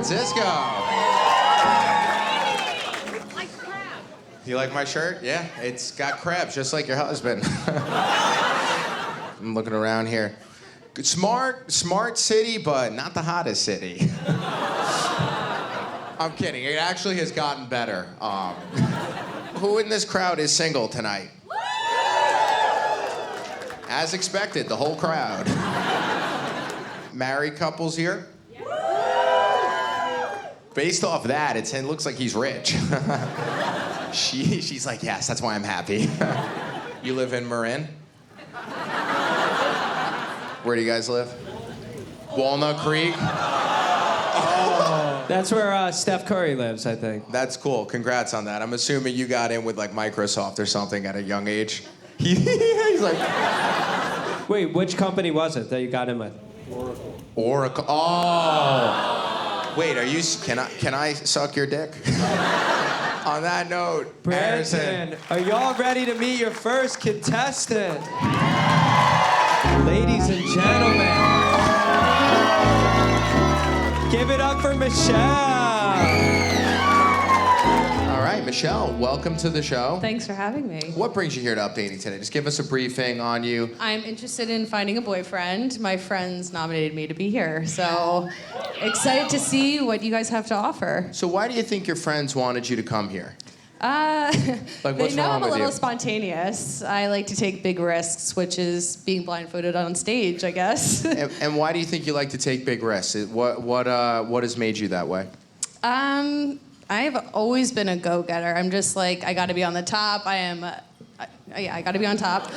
Francisco. You like my shirt? Yeah, it's got crabs, just like your husband. I'm looking around here. Smart city, but not the hottest city. I'm kidding. It actually has gotten better. Who in this crowd is single tonight? As expected, the whole crowd. Married couples here? Based off that, it looks like he's rich. She's like, yes, that's why I'm happy. You live in Marin? Where do you guys live? Walnut Creek? Oh. That's where Steph Curry lives, I think. That's cool. Congrats on that. I'm assuming you got in with like Microsoft or something at a young age. He's like... Wait, which company was it that you got in with? Oracle. Oh. Wait, can I suck your dick? On that note, Brandon, are y'all ready to meet your first contestant? Ladies and gentlemen, give it up for Michelle. All right, Michelle, welcome to the show. Thanks for having me. What brings you here to UpDating today? Just give us a briefing on you. I'm interested in finding a boyfriend. My friends nominated me to be here, so excited to see what you guys have to offer. So why do you think your friends wanted you to come here? Like, what's they know wrong I'm a with little you? spontaneous. I like to take big risks, which is being blindfolded on stage, I guess. And why do you think you like to take big risks? What has made you that way? I've always been a go-getter. I'm just like, I got to be on the top. I got to be on top.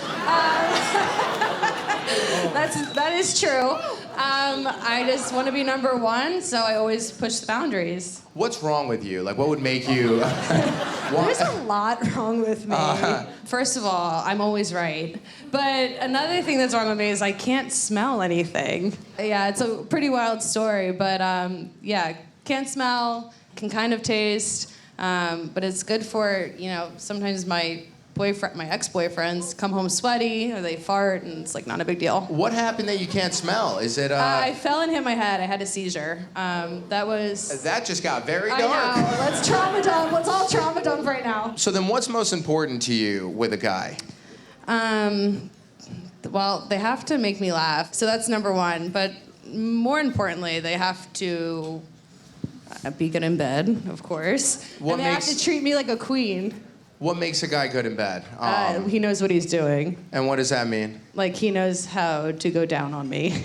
That is true. I just want to be number one, so I always push the boundaries. What's wrong with you? Like, what would make you... There's a lot wrong with me. First of all, I'm always right. But another thing that's wrong with me is I can't smell anything. Yeah, it's a pretty wild story, but yeah, can't smell, can kind of taste, but it's good for, sometimes my ex-boyfriends come home sweaty or they fart and it's like not a big deal. What happened that you can't smell? Is it I fell and hit my head. I had a seizure. That just got very dark. I know. Let's trauma dump. Let's all trauma dump right now. So then what's most important to you with a guy? Well, they have to make me laugh. So that's number one. But more importantly, they have to be good in bed, of course. And they have to treat me like a queen. What makes a guy good in bed? He knows what he's doing. And what does that mean? Like, he knows how to go down on me.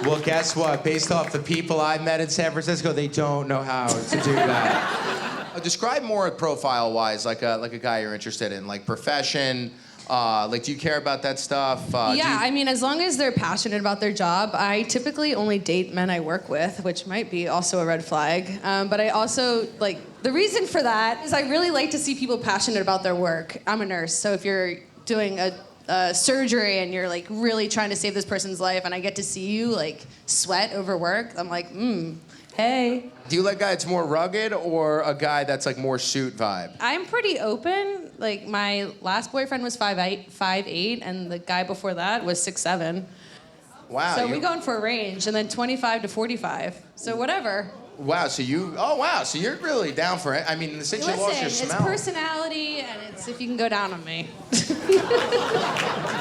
Well, guess what? Based off the people I've met in San Francisco, they don't know how to do that. Describe more profile-wise, like a guy you're interested in, like profession. Do you care about that stuff? I mean, as long as they're passionate about their job. I typically only date men I work with, which might be also a red flag. But I also, the reason for that is I really like to see people passionate about their work. I'm a nurse, so if you're doing a surgery and you're, really trying to save this person's life and I get to see you, sweat over work, I'm like, hey. Do you like a guy that's more rugged or a guy that's, more suit vibe? I'm pretty open. My last boyfriend was 5'8", and the guy before that was 6'7". Wow. So we're going for a range, and then 25 to 45. So whatever. Wow, so you're really down for it. I mean, since you lost your smell. It's personality, and it's if you can go down on me.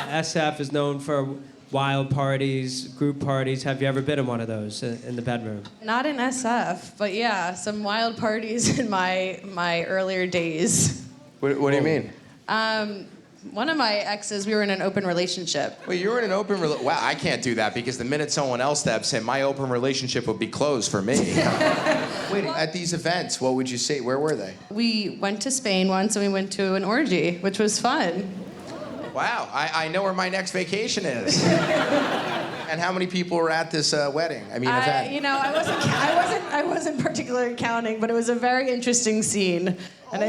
SF is known for wild parties, group parties. Have you ever been in one of those in the bedroom? Not in SF, but yeah, some wild parties in my earlier days. What do you mean? One of my exes, we were in an open relationship. Well, you were in an open relationship. Wow, I can't do that because the minute someone else steps in, my open relationship would be closed for me. Wait, at these events, what would you say? Where were they? We went to Spain once, and we went to an orgy, which was fun. Wow, I know where my next vacation is. And how many people were at this wedding? Event. I wasn't particularly counting, but it was a very interesting scene. And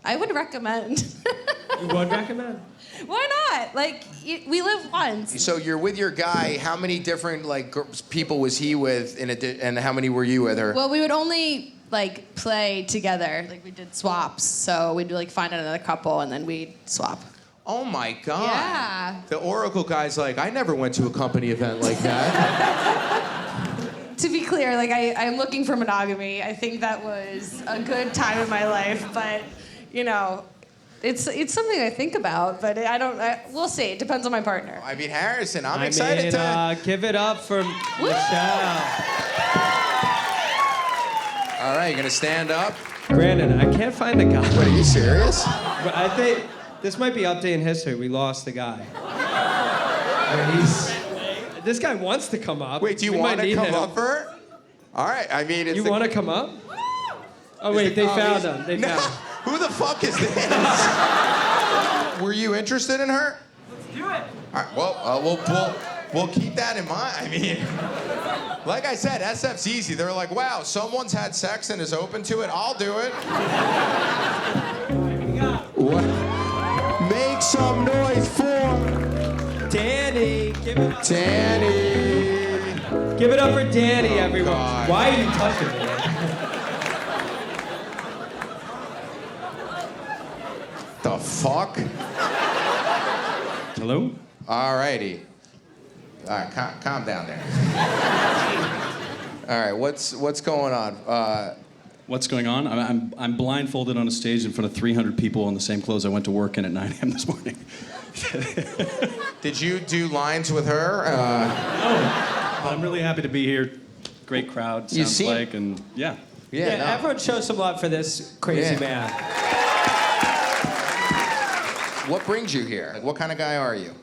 I would recommend. You would recommend? Why not? We live once. So you're with your guy. How many different people was he with, and how many were you with her? Well, we would only play together. We did swaps. So we'd find another couple and then we'd swap. Oh my God. Yeah. The Oracle guy's like, I never went to a company event like that. To be clear, like I'm looking for monogamy. I think that was a good time in my life, but you know, it's something I think about, but we'll see. It depends on my partner. I mean, Harrison, I'm excited to. Give it up for Michelle. All right, you gonna stand up? Brandon, I can't find the guy. Wait, are you serious? But I think this might be updating history. We lost the guy. This guy wants to come up. Wait, do you We want might to need come him. up for it? All right, I mean, it's You want to come up? Oh wait, they found him. They found him. Who the fuck is this? Were you interested in her? Let's do it. All right, well, we'll keep that in mind. I mean, like I said, SF's easy. They're like, wow, someone's had sex and is open to it. I'll do it. What? Make some noise for Danny. Give it up. Danny. Give it up for Danny, everyone. God. Why are you touching me? The fuck? Hello? All righty. All right, calm down there. All right, what's going on? What's going on? I'm blindfolded on a stage in front of 300 people in the same clothes I went to work in at 9 a.m. this morning. Did you do lines with her? But I'm really happy to be here. Great crowd, sounds like, and yeah. Yeah, no. everyone show some love for this crazy man. What brings you here? Like, what kind of guy are you?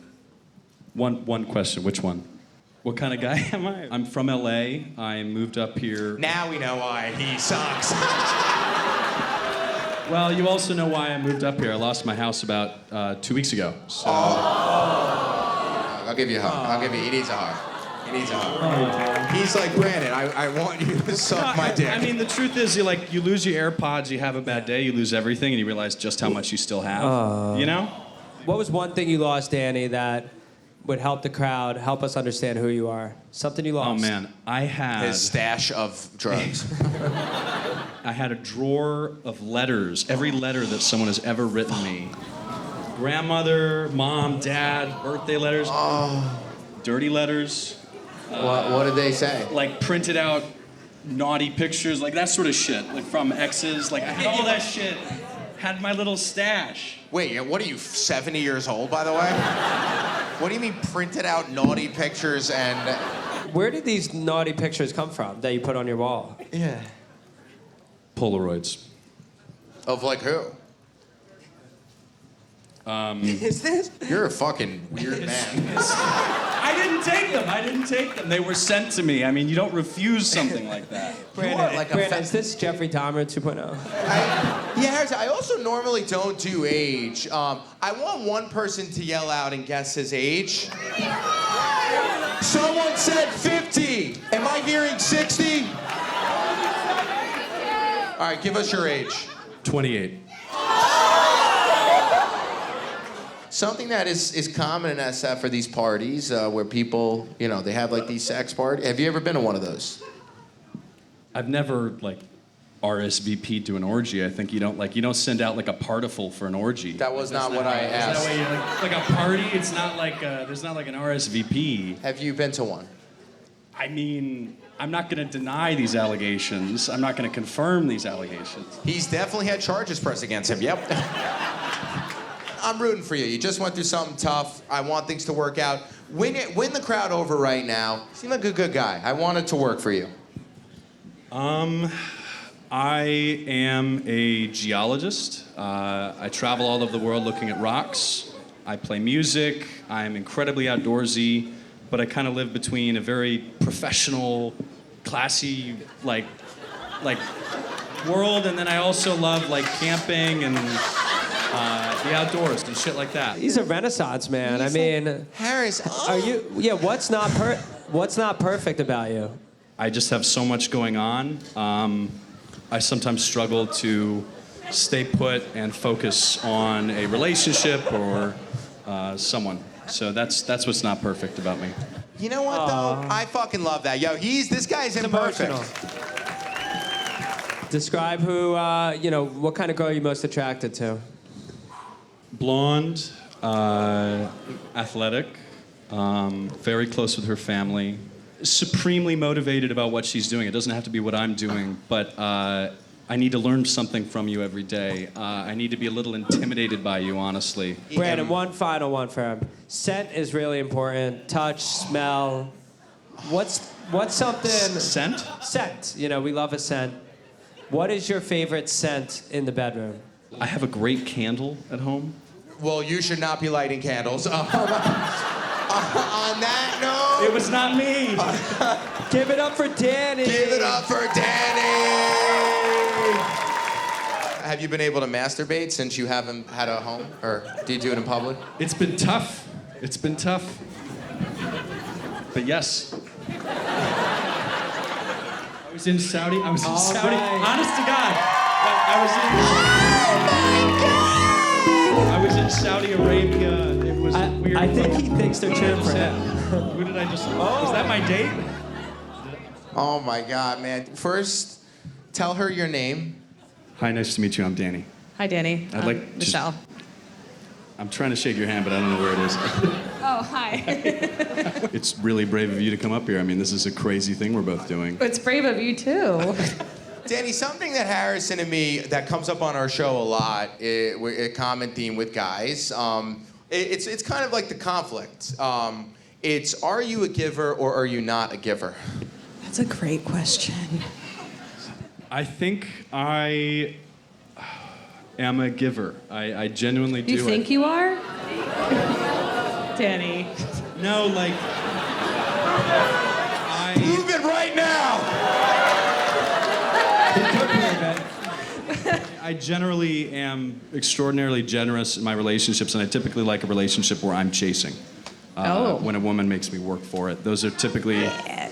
One question, which one? What kind of guy am I? I'm from LA. I moved up here. Now we know why he sucks. Well, you also know why I moved up here. I lost my house about 2 weeks ago. So. I'll give you a hug. He needs a hug. He needs a hug. He's like, Brandon, I want you to suck my dick. I mean, the truth is, you lose your AirPods, you have a bad day, you lose everything, and you realize just how much you still have. You know? What was one thing you lost, Danny, that would help the crowd, help us understand who you are? Something you lost. Oh man, I had His stash of drugs. I had a drawer of letters, every letter that someone has ever written me. Grandmother, mom, dad, birthday letters, dirty letters, What did they say? like printed out naughty pictures, like that sort of shit, like from exes. Like I had all that shit, had my little stash. Wait, what are you, 70 years old, by the way? What do you mean printed out naughty pictures and... Where did these naughty pictures come from that you put on your wall? Yeah. Polaroids. Of like who? Is this? You're a fucking weird man. I didn't take them. They were sent to me. I mean, you don't refuse something like that. Brandon, like a Brandon, is this Jeffrey Dahmer 2.0? Harrison, I also normally don't do age. I want one person to yell out and guess his age. Someone said 50. Am I hearing 60? All right, give us your age. 28. Something that is common in SF are these parties where people, they have like these sex parties. Have you ever been to one of those? I've never RSVP'd to an orgy. I think you don't send out like a particle for an orgy. That was not what I asked. Is that way, like a party? It's not like there's not like an RSVP. Have you been to one? I mean, I'm not going to deny these allegations. I'm not going to confirm these allegations. He's definitely had charges pressed against him. Yep. I'm rooting for you. You just went through something tough. I want things to work out. Win the crowd over right now. You seem like a good guy. I want it to work for you. I am a geologist. I travel all over the world looking at rocks. I play music. I'm incredibly outdoorsy, but I kind of live between a very professional, classy, like world, and then I also love camping and the outdoors and shit like that. He's a Renaissance man. I mean, Harris, are you? Yeah. What's not perfect about you? I just have so much going on. I sometimes struggle to stay put and focus on a relationship or someone. So that's what's not perfect about me. You know what though? I fucking love that. Yo, this guy's imperfect. Emotional. Describe who, what kind of girl you're most attracted to. Blonde, Athletic, very close with her family, supremely motivated about what she's doing. It doesn't have to be what I'm doing, but I need to learn something from you every day. I need to be a little intimidated by you, honestly. Brandon, one final one for him. Scent is really important. Touch, smell. What's something? Scent? Scent. You know, we love a scent. What is your favorite scent in the bedroom? I have a great candle at home. Well, you should not be lighting candles. On that note, It was not me. Give it up for Danny. give it up for Danny. Have you been able to masturbate since you haven't had a home, or do you do it in public? It's been tough. It's been tough. But yes. I was in Saudi. All right. Honest to God. I was in Saudi Arabia. It was weird. I think he thinks they're cheering for him. What did I just? Was that my date? Oh my God, man. First, tell her your name. Hi, nice to meet you. I'm Danny. Hi, Danny. I'd like just- Michelle. I'm trying to shake your hand, but I don't know where it is. Oh, hi. It's really brave of you to come up here. I mean, this is a crazy thing we're both doing. It's brave of you, too. Danny, something that Harrison and me that comes up on our show a lot, a common theme with guys. It's kind of like the conflict. It's are you a giver or are you not a giver? That's a great question. I think I am a giver. I genuinely do. You think you are? Danny. No, like Prove it right now. I generally am extraordinarily generous in my relationships, and I typically like a relationship where I'm chasing. When a woman makes me work for it. Those are typically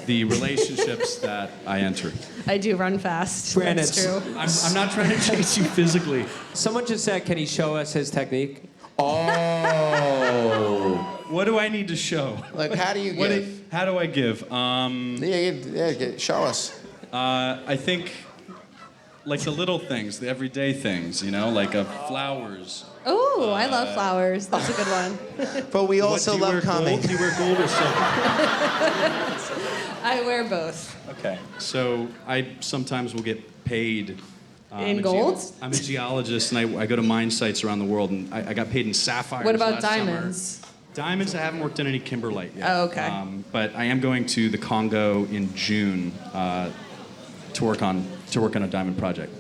the relationships that I enter. I do run fast. Brandon, That's true. I'm not trying to chase you physically. Someone just said, can he show us his technique? Oh. What do I need to show? Like, how do you give? How do I give? Show us. I think like the little things, the everyday things, you know, like flowers. Oh, I love flowers. That's a good one. But we What, also do you love wear coming. gold? Do you wear gold or silver? I wear both. Okay. So I sometimes will get paid. In gold? I'm a geologist, and I go to mine sites around the world, and I got paid in sapphires. What about last diamonds? Summer. Diamonds, I haven't worked in any kimberlite yet. Oh, okay. But I am going to the Congo in June to work on a diamond project.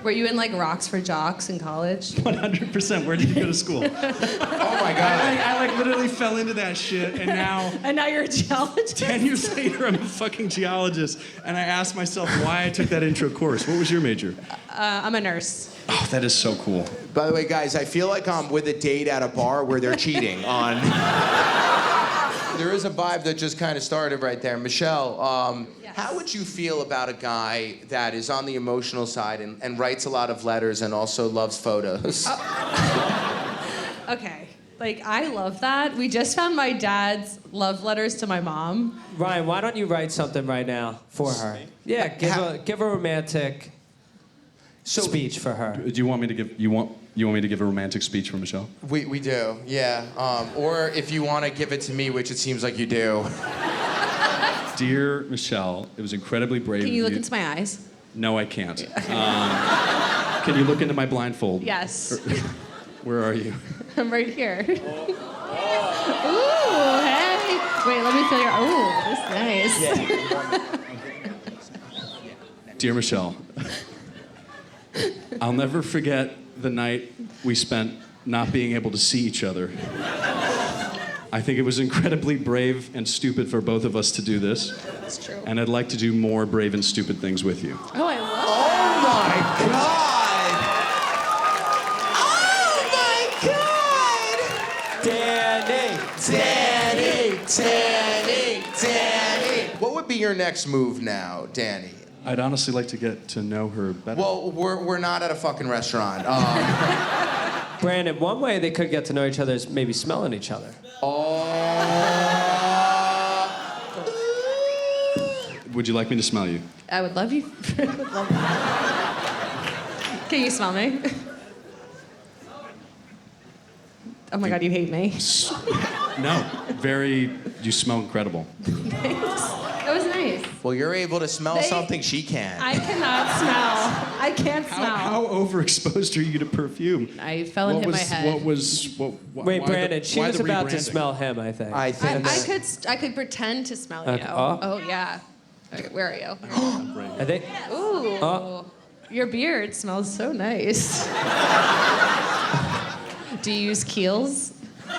Were you in like Rocks for Jocks in college? 100%. Where did you go to school? Oh my God. I literally fell into that shit, and now. And now you're a geologist? 10 years later, I'm a fucking geologist, and I asked myself why I took that intro course. What was your major? I'm a nurse. Oh, that is so cool. By the way, guys, I feel like I'm with a date at a bar where they're cheating on. There is a vibe that just kind of started right there. Michelle, Yes. how would you feel about a guy that is on the emotional side and writes a lot of letters and also loves photos? Okay. Like, I love that. We just found my dad's love letters to my mom. Ryan, why don't you write something right now for her? Yeah, give a romantic speech for her. Do you want me to give you want me to give a romantic speech for Michelle? We do, yeah. Or if you want to give it to me, which it seems like you do. Dear Michelle, it was incredibly brave Can of you look into my eyes? No, I can't. Can you look into my blindfold? Yes. Where are you? I'm right here. Ooh, hey. Wait, let me feel your. Ooh, this is nice. Dear Michelle, I'll never forget the night we spent not being able to see each other. I think it was incredibly brave and stupid for both of us to do this. That's true. And I'd like to do more brave and stupid things with you. Oh, I love Oh my God! Oh my God! Danny! What would be your next move now, Danny? I'd honestly like to get to know her better. Well, we're not at a fucking restaurant. Brandon, one way they could get to know each other is maybe smelling each other. Would you like me to smell you? I would love you. I would love that. Can you smell me? Oh my God, you hate me. No, you smell incredible. That was nice. Well, you're able to smell something she can't. I cannot smell. I can't smell. How overexposed are you to perfume? I fell and hit my head. Wait, Brandon, she was the about to rebranding? smell him, I think. I think. I could pretend to smell Okay. you. Oh. Oh yeah. Okay, where are you? I think. Ooh. Oh. Your beard smells so nice. Do you use Kiehl's? The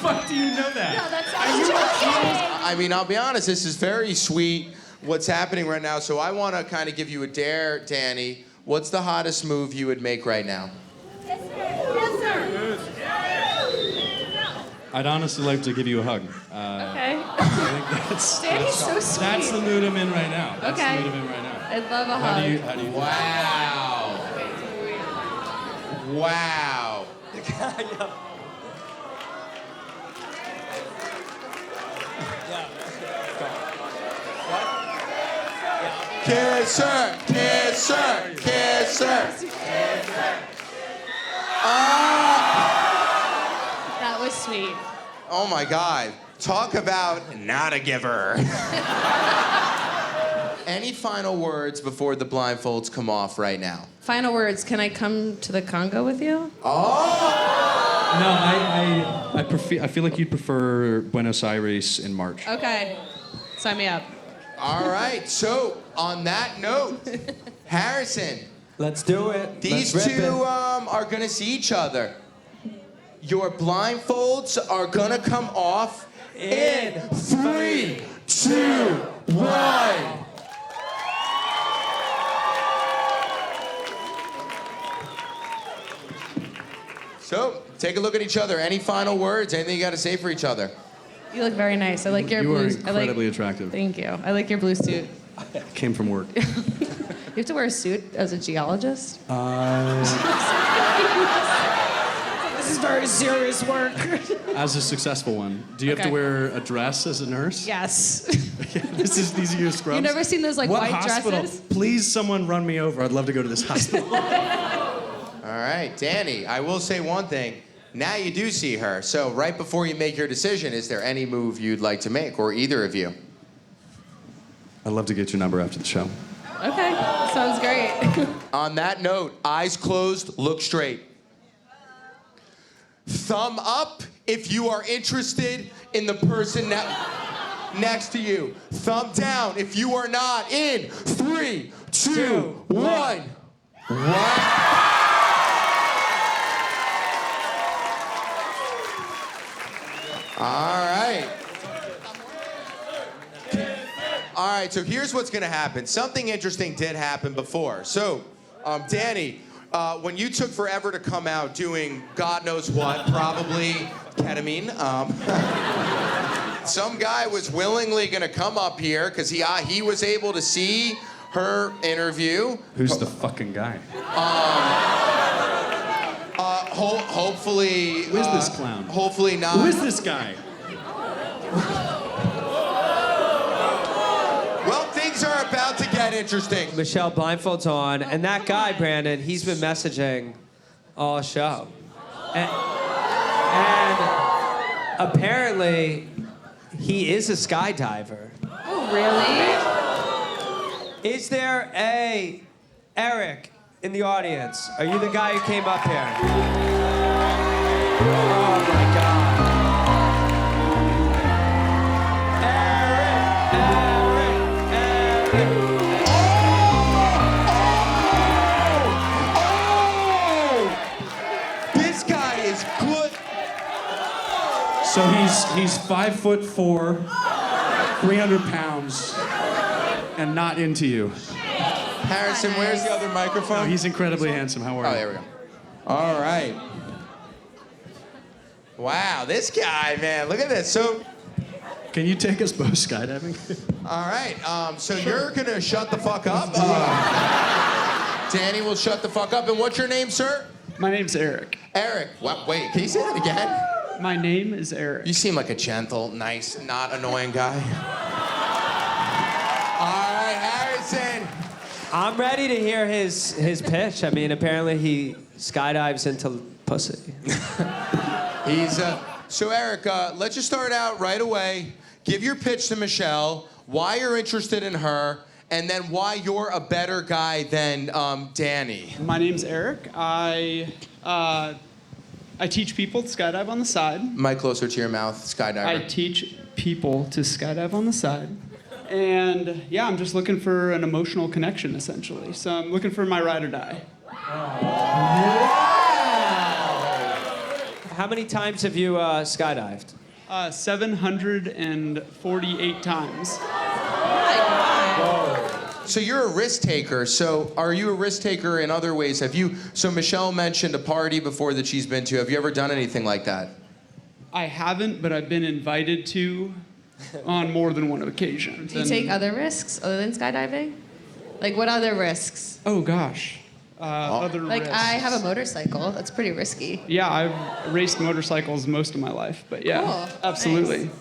fuck do you know that? No, that's not I mean, I'll be honest, this is very sweet what's happening right now. So I want to kind of give you a dare, Danny. What's the hottest move you would make right now? Yes, sir. I'd honestly like to give you a hug. Okay. I think Danny's so sweet. that's the mood I'm in right now. That's Okay. the mood I'm in right now. I'd love a How hug. do you Wow. Wow. Kiss her, kiss her, kiss her. That was sweet. Oh my God. Talk about not a giver. Any final words before the blindfolds come off right now? Final words. Can I come to the Congo with you? No, I feel like you'd prefer Buenos Aires in March. Okay. Sign me up. All right. So on that note, Harrison, Let's do it. these Let's rip two it. are gonna see each other. Your blindfolds are gonna come off in 3, 2, 1. So, take a look at each other. Any final words? Anything you got to say for each other? You look very nice. I like your You are blue. incredibly attractive. Thank you. I like your blue suit. Came from work. You have to wear a suit as a geologist? This is very serious work. As a successful one, do you have Okay. to wear a dress as a nurse? Yes. These are your scrubs. You've never seen those like What white hospital? dresses? Please, someone run me over. I'd love to go to this hospital. All right, Danny, I will say one thing. Now you do see her. So, right before you make your decision, is there any move you'd like to make, or either of you? I'd love to get your number after the show. Okay. Sounds great. On that note, eyes closed, look straight. Thumb up if you are interested in the person next to you. Thumb down if you are not. In 3, 2, 1. What? All right. All right, so here's what's gonna happen. Something interesting did happen before. So, Danny, when you took forever to come out doing God knows what, probably ketamine, some guy was willingly gonna come up here because he was able to see her interview. Who's the fucking guy? Hopefully. Who is this clown? Hopefully not. Who is this guy? Well, things are about to get interesting. Michelle, blindfolds on, and that guy, Brandon, he's been messaging all show. And apparently, he is a skydiver. Oh, really? Is there a Eric in the audience? Are you the guy who came up here? Oh my God. This guy is good. So he's 5'4", 300 pounds, and not into you. Harrison, where's the other microphone? Oh, he's incredibly handsome. How are you? Oh, there we go. All right. Wow, this guy, man, look at this. So, Can you take us both skydiving? all right, so you're gonna shut the fuck up. Danny will shut the fuck up. And what's your name, sir? My name's Eric. Eric. What? Wait, can you say that again? My name is Eric. You seem like a gentle, nice, not annoying guy. All right, Harrison. I'm ready to hear his pitch. I mean, apparently he skydives into pussy. He's so Eric. Let's just start out right away. Give your pitch to Michelle. Why you're interested in her, and then why you're a better guy than Danny. My name's Eric. I teach people to skydive on the side. Mic closer to your mouth, Skydiver. I teach people to skydive on the side. And yeah, I'm just looking for an emotional connection, essentially. So I'm looking for my ride or die. How many times have you skydived? 748 times. So you're a risk taker. So are you a risk taker in other ways? So Michelle mentioned a party before that she's been to. Have you ever done anything like that? I haven't, but I've been invited to on more than one occasion. Do you take other risks other than skydiving? Like, what other risks? Oh gosh. Other Like, risks. I have a motorcycle. That's pretty risky. Yeah, I've raced motorcycles most of my life, but yeah, Cool. absolutely. Nice.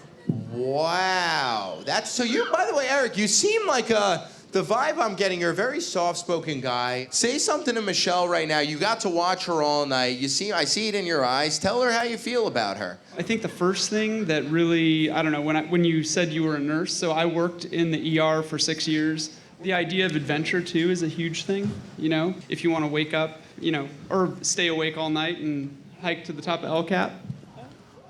Wow. That's so you. By the way, Eric, you seem like the vibe I'm getting. You're a very soft-spoken guy. Say something to Michelle right now. You got to watch her all night. I see it in your eyes. Tell her how you feel about her. I think the first thing that really, I don't know, when you said you were a nurse, so I worked in the ER for 6 years. The idea of adventure, too, is a huge thing, you know? If you want to wake up, you know, or stay awake all night and hike to the top of El Cap.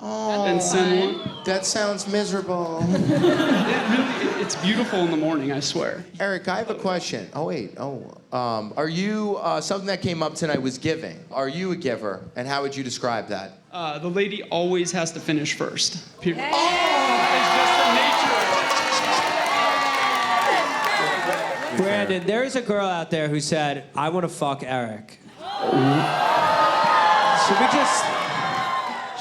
Oh, And send one. that sounds miserable. Yeah, really, it's beautiful in the morning, I swear. Eric, I have a question. Oh, wait. Are you, something that came up tonight was giving. Are you a giver? And how would you describe that? The lady always has to finish first. Period. Oh! Brandon, there is a girl out there who said, I want to fuck Eric.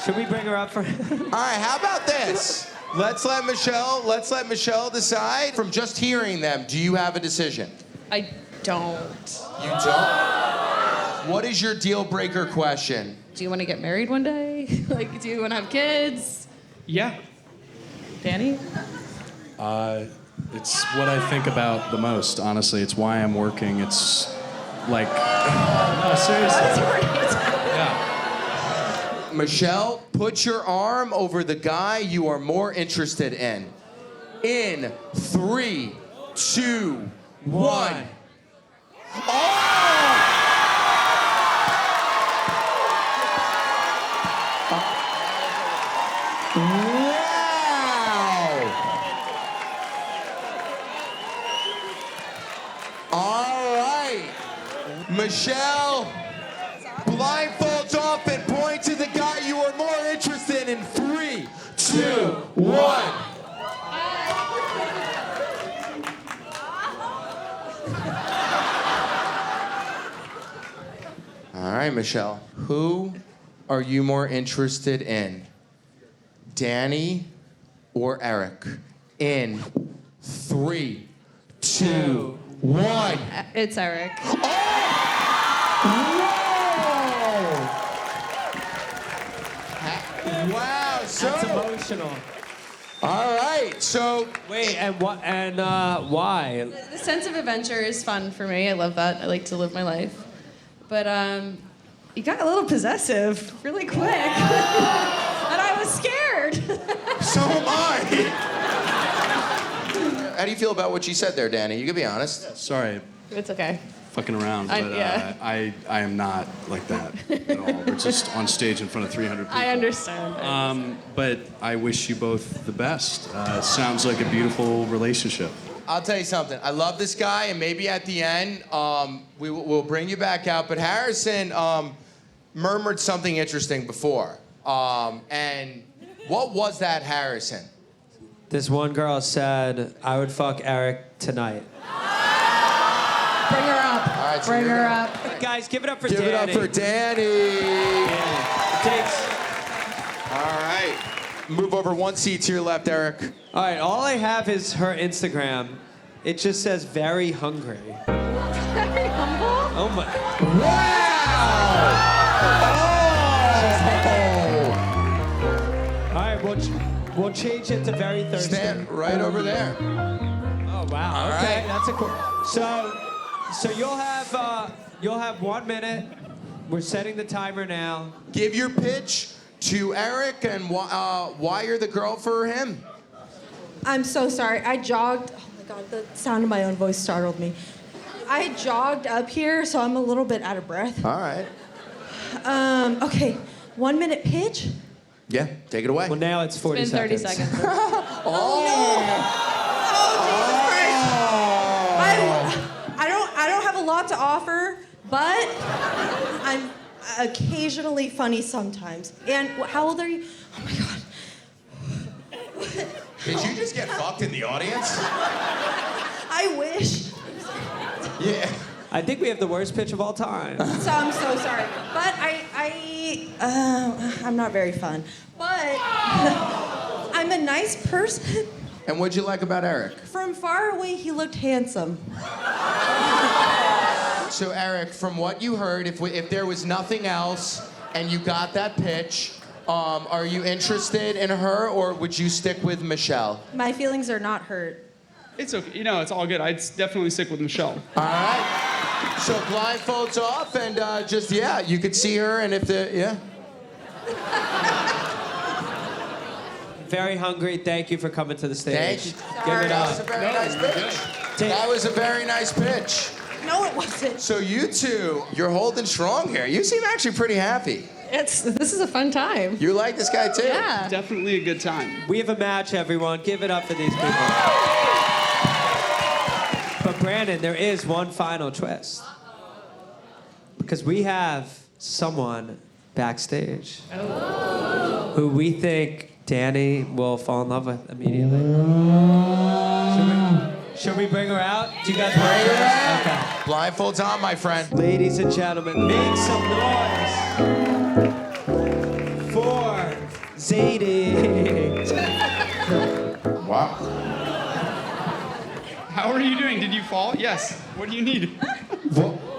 Should we bring her up for... All right, how about this? Let's let Michelle decide. From just hearing them, do you have a decision? I don't. You don't? What is your deal breaker question? Do you want to get married one day? Like, do you want to have kids? Yeah. Danny? It's what I think about the most, honestly. It's why I'm working. It's like... No, seriously. Yeah. Michelle, put your arm over the guy you are more interested in. In 3, 2, 1. Michelle, blindfolds off and point to the guy you are more interested in. 3, 2, 1. All right, Michelle. Who are you more interested in? Danny or Eric? In 3, 2, 1. It's Eric. Wow, so That's emotional. all right, so Wait, and what? And why? The sense of adventure is fun for me. I love that. I like to live my life. But you got a little possessive really quick. And I was scared. so am I. How do you feel about what she said there, Danny? You can be honest. Sorry, It's okay. fucking around, but yeah. I am not like that at all. We're just on stage in front of 300 people. I understand. But I wish you both the best. Sounds like a beautiful relationship. I'll tell you something. I love this guy, and maybe at the end, we'll bring you back out. But Harrison murmured something interesting before. And what was that, Harrison? This one girl said, I would fuck Eric tonight. Bring her up. All right, so Bring you're her gonna- up. Guys, give it up for Give Danny. it up for Danny. It takes... All right. Move over one seat to your left, Eric. All right, all I have is her Instagram. It just says very hungry. Very humble. Oh my. Wow! All right, we'll change it to very thirsty. Stand right over there. Oh wow. All Okay, right. that's a cool. So you'll have 1 minute We're setting the timer now. Give your pitch to Eric and why you're the girl for him. I'm so sorry. I jogged. Oh my God, the sound of my own voice startled me. I jogged up here, so I'm a little bit out of breath. All right. Okay, 1 minute pitch. Yeah, take it away. Well, now it's 40 It's been 30 seconds. seconds. Oh, Jesus Christ. I don't have a lot to offer, but I'm occasionally funny sometimes. And how old are you? Oh my God. Did you just get fucked in the audience? I wish. Yeah. I think we have the worst pitch of all time. So I'm so sorry, but I'm not very fun. But I'm a nice person. And what'd you like about Eric? From far away, he looked handsome. So Eric, from what you heard, if there was nothing else and you got that pitch, are you interested in her or would you stick with Michelle? My feelings are not hurt. It's okay. It's all good. I'd definitely stick with Michelle. All right. So blindfolds off and you could see her and Very hungry. Thank you for coming to the stage. Thank you. Give it That was a up. very nice pitch. That was a very nice pitch. No, it wasn't. So you two, you're holding strong here. You seem actually pretty happy. This is a fun time. You like this guy too? Yeah. Definitely a good time. We have a match, everyone. Give it up for these people. But Brandon, there is one final twist. Because we have someone backstage who we think Danny will fall in love with immediately. Should we bring her out? Do you guys want her? Okay. Blindfolds on, my friend. Ladies and gentlemen, make some noise for Zadie. Wow. How are you doing? Did you fall? Yes. What do you need?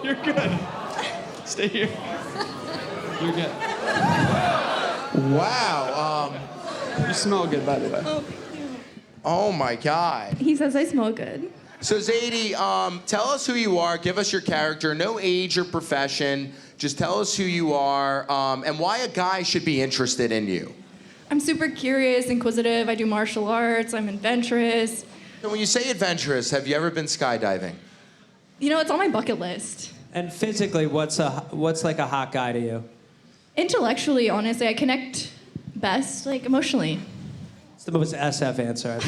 You're good. Stay here. You're good. Wow. You smell good, by the way. Oh my God. He says I smell good. So Zadie, tell us who you are. Give us your character. No age or profession. Just tell us who you are and why a guy should be interested in you. I'm super curious, inquisitive. I do martial arts. I'm adventurous. So when you say adventurous, have you ever been skydiving? It's on my bucket list. And physically, what's like a hot guy to you? Intellectually, honestly, I connect best, emotionally. It's the most SF answer.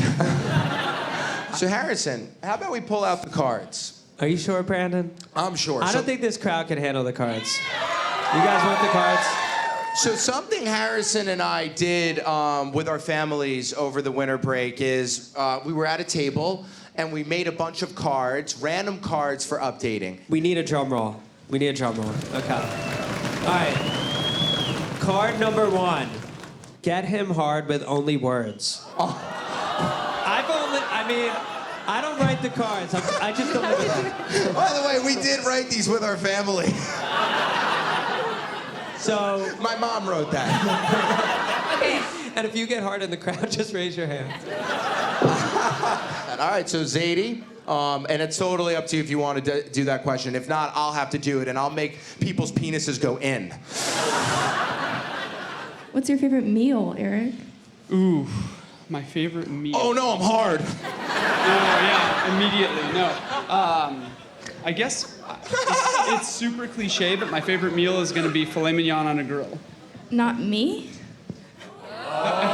So Harrison, how about we pull out the cards? Are you sure, Brandon? I'm sure. I don't think this crowd can handle the cards. You guys want the cards? So something Harrison and I did with our families over the winter break is we were at a table and we made a bunch of cards, random cards for updating. We need a drum roll. Okay. All right. Card number 1. Get him hard with only words. Oh. I don't write the cards. I just deliver them. By the way, we did write these with our family. So, My mom wrote that. and if you get hard in the crowd, just raise your hand. All right, so Zadie, and it's totally up to you if you want to do that question. If not, I'll have to do it, and I'll make people's penises go in. What's your favorite meal, Eric? Ooh, my favorite meal. Oh no, I'm hard. Yeah, immediately. No. I guess it's super cliche, but my favorite meal is going to be filet mignon on a grill. Not me? I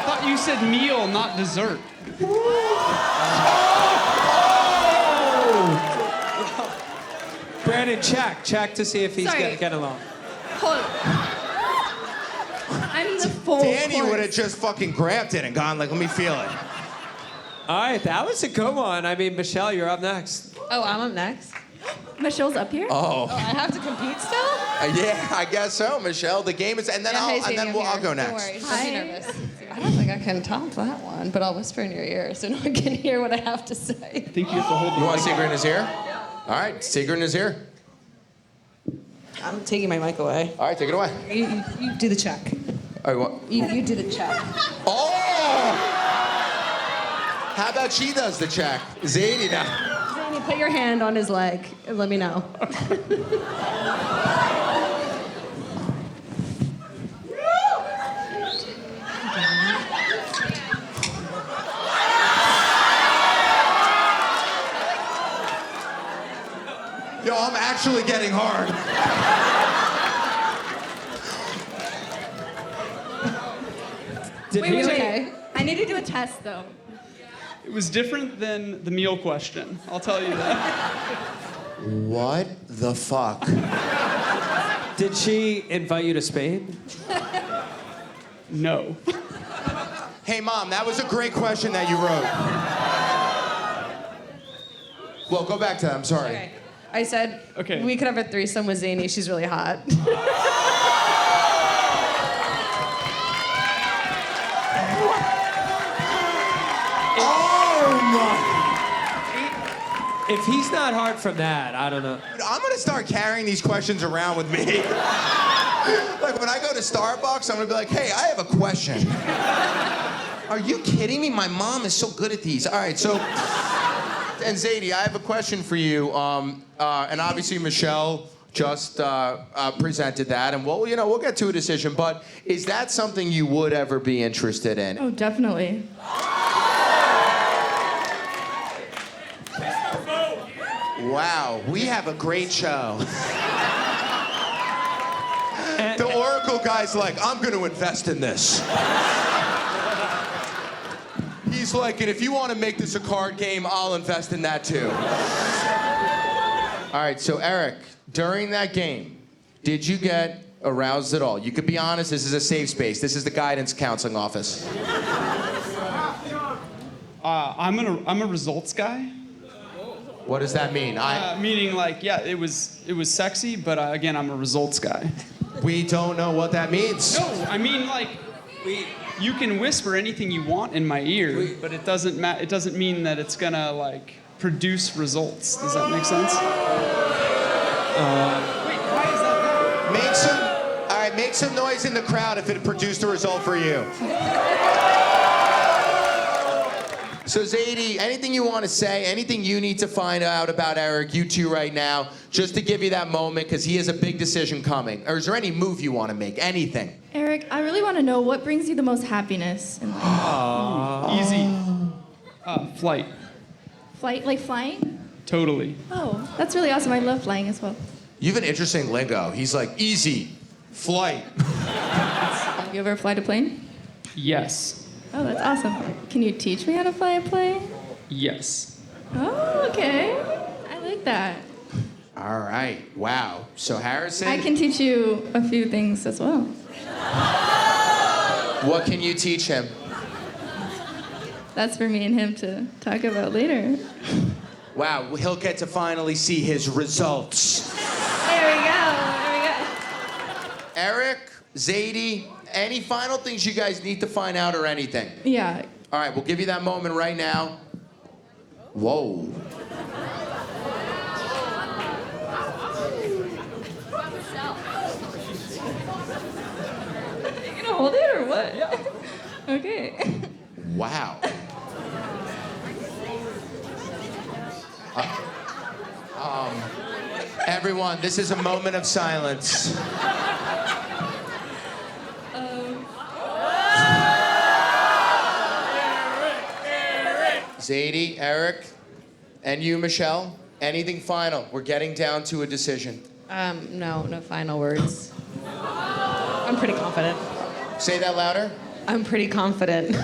thought you said meal, not dessert. Brandon, check to see if he's Sorry. getting along. Hold on. I'm the full Danny course. would have just fucking grabbed it and gone like, let me feel it. All right, that was a good one. Michelle, you're up next. Oh, I'm up next. Michelle's up here? Oh. Oh, I have to compete still? Yeah, I guess so, Michelle. The game is, and then I'll go next. Don't worry, don't Hi. be nervous. I don't think I can top that one, but I'll whisper in your ear so no one can hear what I have to say. I think you have to hold the You want mic. Secret in his ear? All right, Secret in his ear. I'm taking my mic away. All right, take it away. You do the check. All right, what? You do the check. Oh! How about she does the check? Zadie now. Zanny, Put your hand on his leg and let me know. Yo, I'm actually getting hard. Wait. Okay. I need to do a test though. It was different than the meal question. I'll tell you that. What the fuck? Did she invite you to Spain? No. Hey, Mom, that was a great question that you wrote. Well, go back to that. I'm sorry. Okay. I said Okay. we could have a threesome with Zany. She's really hot. Oh my! If he's not hard from that, I don't know. I'm gonna start carrying these questions around with me. Like when I go to Starbucks, I'm gonna be like, hey, I have a question. Are you kidding me? My mom is so good at these. All right, so, and Zadie, I have a question for you. And obviously Michelle just presented that, and we'll get to a decision. But is that something you would ever be interested in? Oh, definitely. Wow, we have a great show. The Oracle guy's like, I'm gonna invest in this. He's like, and if you want to make this a card game, I'll invest in that too. All right, so Eric, during that game, did you get aroused at all? You could be honest, this is a safe space. This is the guidance counseling office. I'm a results guy. What does that mean? Meaning like, yeah, it was sexy, but again, I'm a results guy. We don't know what that means. No, I mean like, you can whisper anything you want in my ear, but it doesn't it doesn't mean that it's gonna like produce results. Does that make sense? Wait, why is that? Make some noise in the crowd if it produced a result for you. So Zadie, anything you want to say, anything you need to find out about Eric, you two right now, just to give you that moment, because he has a big decision coming. Or is there any move you want to make? Anything? Eric, I really want to know what brings you the most happiness in life. Easy. Flight. Flight, like flying? Totally. Oh, that's really awesome. I love flying as well. You have an interesting lingo. He's like, easy, flight. Have you ever flied a plane? Yes. Oh, that's awesome. Can you teach me how to fly a plane? Yes. Oh, okay. I like that. All right, wow. So Harrison, I can teach you a few things as well. what can you teach him? That's for me and him to talk about later. Wow, he'll get to finally see his results. There we go. Eric, Zadie, any final things you guys need to find out or anything? Yeah. All right, we'll give you that moment right now. Whoa. You gonna hold it or what? Yeah. Okay. Wow. Everyone, this is a moment of silence. Zadie, Eric, and you, Michelle, anything final? We're getting down to a decision. No final words. I'm pretty confident. Say that louder. I'm pretty confident.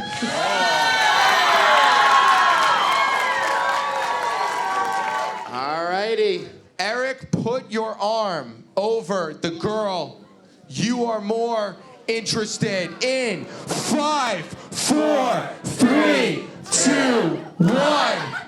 All righty. Eric, put your arm over the girl you are more interested in. 5, 4, 3, 2, 1.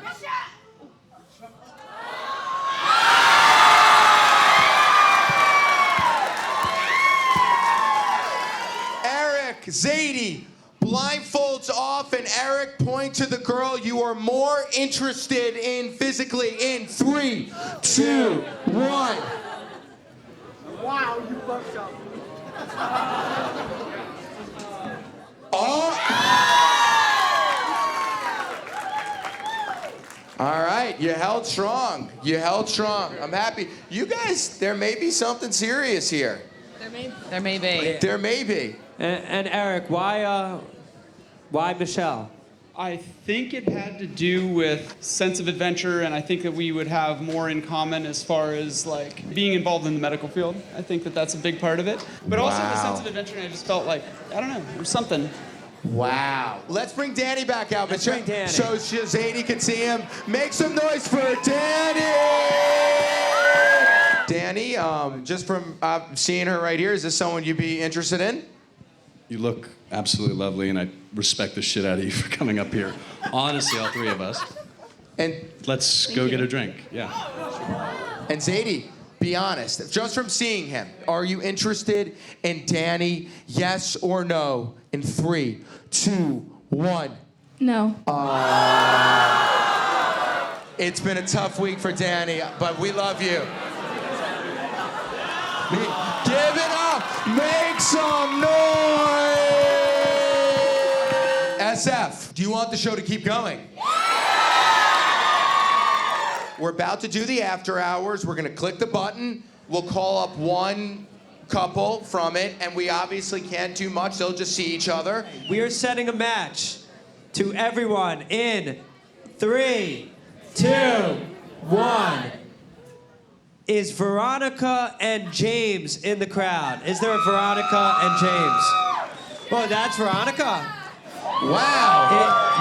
Eric, Zadie, blindfolds off, and Eric, point to the girl you are more interested in physically in 3, 2, 1. Wow, you fucked up. Oh. All right. right, you held strong. You held strong. I'm happy. You guys, there may be something serious here. There may be. There may be. And Eric, why Michelle? I think it had to do with sense of adventure, and I think that we would have more in common as far as like being involved in the medical field. I think that that's a big part of it. But also the sense of adventure, and I just felt like, I don't know, there's something. Wow. Let's bring Danny back out. Let's bring Danny. So Zadie can see him. Make some noise for Danny! Danny, just from seeing her right here, is this someone you'd be interested in? You look absolutely lovely, and I respect the shit out of you for coming up here. Honestly, all three of us. And Let's go get a drink. Yeah. And Zadie, be honest. Just from seeing him, are you interested in Danny? Yes or no? In 3, 2, 1. No. It's been a tough week for Danny, but we love you. Give it up! Make some noise! SF, do you want the show to keep going? We're about to do the after hours. We're gonna click the button. We'll call up one couple from it, and we obviously can't do much. They'll just see each other. We are setting a match to everyone in 3, 2, 1. Is Veronica and James in the crowd? Is there a Veronica and James? Oh, that's Veronica. Wow.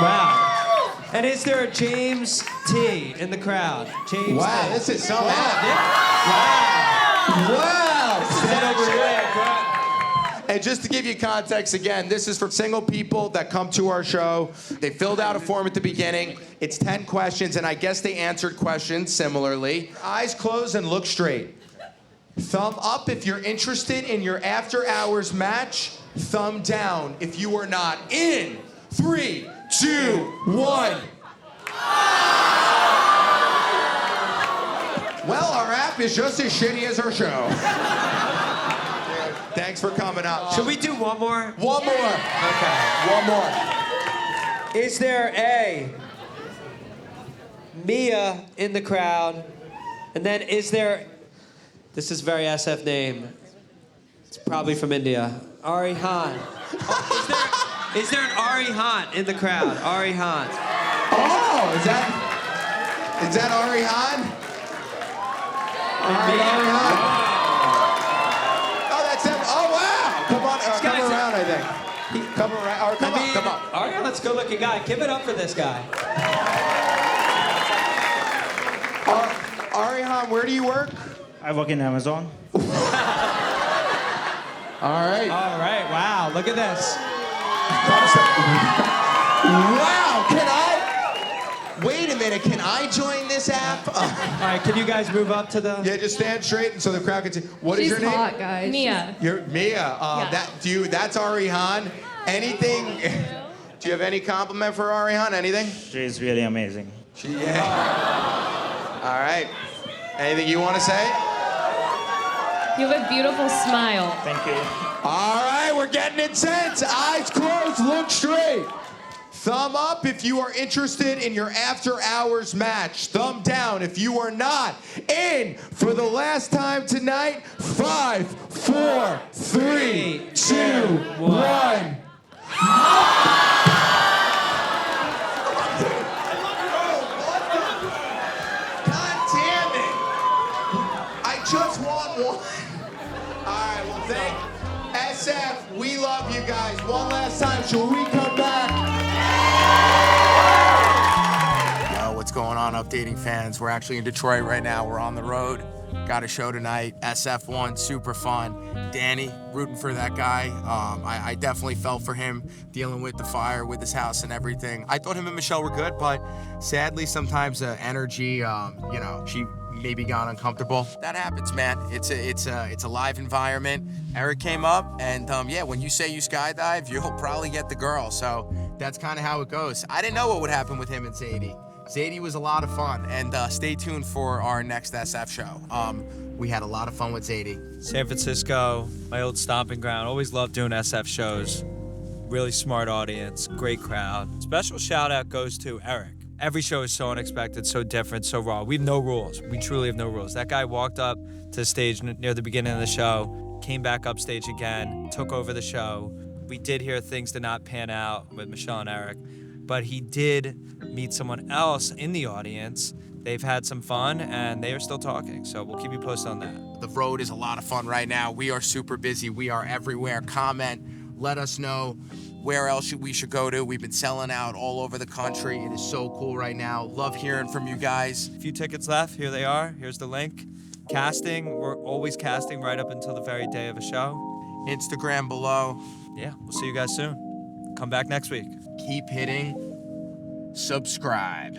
Wow. And is there a James T in the crowd? James Wow, T. this is so Wow. Wow. This is actually incredible. And just to give you context again, this is for single people that come to our show. They filled out a form at the beginning. It's 10 questions, and I guess they answered questions similarly. Eyes closed and look straight. Thumb up if you're interested in your after hours match. Thumb down if you are not. In 3, 2, 1. Well, our app is just as shitty as our show. Thanks for coming out. Should we do one more? One more. Okay. One more. Is there a Mia in the crowd? And then is there, this is a very SF name. It's probably from India. Ari Han. Oh, is there an Ari Han in the crowd? Ari Han. Oh, is that Ari Han? Ari Han. Oh, that's him. Oh, wow. Come on, come around, I think. Come around. Or come up. Ari Han's a good-looking guy. Give it up for this guy. Ari Han, where do you work? I work in Amazon. All right. All right. Wow. Look at this. Wow. Can I? Wait a minute. Can I join this app? All right. Can you guys move up to the? Yeah, just stand straight so the crowd can see. What is your name? She's hot, guys. Mia. You're Mia. That's Ari Han. Anything? Do you have any compliment for Ari Han? Anything? She's really amazing. Yeah. All right. Anything you want to say? You have a beautiful smile. Thank you. All right, we're getting intense. Eyes closed, look straight. Thumb up if you are interested in your after hours match. Thumb down if you are not. In for the last time tonight. 5, 4, 3, 2, 1. God damn it. I just want one. All right, well, thank SF. We love you guys. One last time, shall we come back? Yo, what's going on, UpDating fans? We're actually in Detroit right now. We're on the road. Got a show tonight. SF1, super fun. Danny, rooting for that guy. I definitely felt for him dealing with the fire with his house and everything. I thought him and Michelle were good, but sadly, sometimes the energy, she maybe got uncomfortable. That happens, man. It's a live environment. Eric came up, and when you say you skydive, you'll probably get the girl. So that's kind of how it goes. I didn't know what would happen with him and Zadie. Zadie was a lot of fun, and stay tuned for our next SF show. We had a lot of fun with Zadie. San Francisco, my old stomping ground. Always loved doing SF shows. Really smart audience, great crowd. Special shout out goes to Eric. Every show is so unexpected, so different, so raw. We have no rules. We truly have no rules. That guy walked up to the stage near the beginning of the show, came back up stage again, took over the show. We did hear things did not pan out with Michelle and Eric, but he did meet someone else in the audience. They've had some fun, and they are still talking, so we'll keep you posted on that. The road is a lot of fun right now. We are super busy. We are everywhere. Comment. Let us know where else we should go to. We've been selling out all over the country. It is so cool right now. Love hearing from you guys. A few tickets left. Here they are. Here's the link. Casting. We're always casting right up until the very day of a show. Instagram below. Yeah, we'll see you guys soon. Come back next week. Keep hitting subscribe.